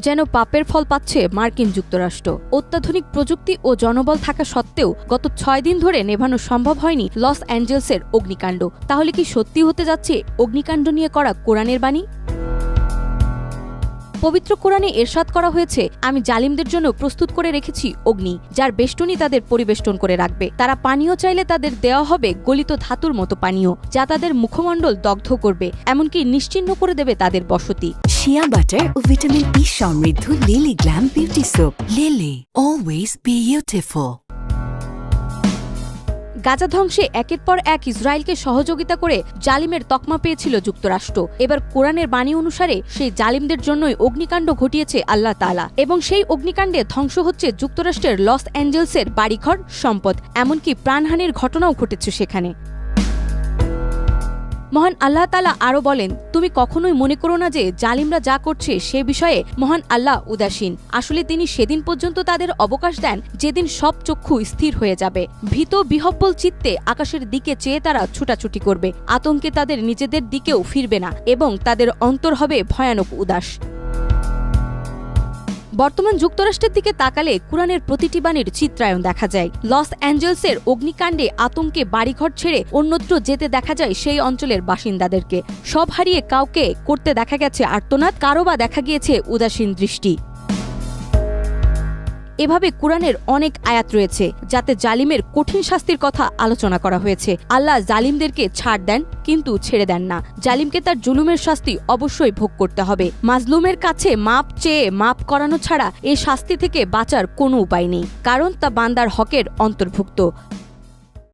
যেন পাপের ফল পাচ্ছে মার্কিন যুক্তরাষ্ট্র। অত্যাধুনিক প্রযুক্তি ও জনবল থাকা সত্ত্বেও গত 6 দিন ধরে নেভানো সম্ভব হয়নি লস অ্যাঞ্জেলসের অগ্নিকাণ্ড। তাহলে কি সত্যি হতে যাচ্ছে অগ্নিকাণ্ড নিয়ে করা কোরআনের বাণী? পবিত্র কোরআনে এরশাদ করা হয়েছে, আমি জালিমদের জন্য প্রস্তুত করে রেখেছি অগ্নি, যার বেষ্টনী তাদের পরিবেষ্টন করে রাখবে। তারা পানীয় চাইলে তাদের দেওয়া হবে গলিত ধাতুর মতো পানীয়, যা তাদের মুখমণ্ডল দগ্ধ করবে, এমনকি নিশ্চিহ্ন করে দেবে তাদের বসতি। শিয়া বাটার ও ভিটামিন ই সমৃদ্ধ Lily glam beauty soap. Lily, always beautiful. Gaza ধ্বংসে একের পর এক ইসরায়েলকে সহযোগিতা করে জালিমের তকমা পেয়েছিল যুক্তরাষ্ট্র। এবার কোরআনের বাণী অনুসারে সেই জালিমদের জন্যই অগ্নিকাণ্ড ঘটিয়েছে আল্লাহ তাআলা, এবং সেই অগ্নিকাণ্ডে ধ্বংস হচ্ছে যুক্তরাষ্ট্রের লস অ্যাঞ্জেলসের বাড়িঘর, সম্পদ, এমনকি প্রাণহানির ঘটনাও ঘটেছে সেখানে। মহান আল্লাহ তাআলা আরও বলেন, তুমি কখনোই মনে করো না যে জালিমরা যা করছে সে বিষয়ে মহান আল্লাহ উদাসীন। আসলে তিনি সেদিন পর্যন্ত তাদের অবকাশ দেন যেদিন সব চক্ষু স্থির হয়ে যাবে। ভীত বিহব্বল চিত্তে আকাশের দিকে চেয়ে তারা ছুটাছুটি করবে, আতঙ্কে তাদের নিজেদের দিকেও ফিরবে না, এবং তাদের অন্তর হবে ভয়ানক উদাস। বর্তমান যুক্তরাষ্ট্রের দিকে তাকালে কোরআনের প্রতিটি বাণীর চিত্রায়ন দেখা যায়। লস অ্যাঞ্জেলসের অগ্নিকাণ্ডে আতঙ্কে বাড়িঘর ছেড়ে অন্যত্র যেতে দেখা যায় সেই অঞ্চলের বাসিন্দাদেরকে। সব হারিয়ে কাউকে করতে দেখা গেছে আর্তনাদ, কারো বা দেখা গিয়েছে উদাসীন দৃষ্টি। এভাবে কোরআনের অনেক আয়াত রয়েছে যাতে জালিমের কঠিন শাস্তির কথা আলোচনা করা হয়েছে। আল্লাহ জালিমদেরকে ছাড় দেন, কিন্তু ছেড়ে দেন না। জালিমকে তার জুলুমের শাস্তি অবশ্যই ভোগ করতে হবে। মাজলুমের কাছে মাপ চেয়ে মাপ করানো ছাড়া এই শাস্তি থেকে বাঁচার কোনো উপায় নেই, কারণ তা বান্দার হকের অন্তর্ভুক্ত।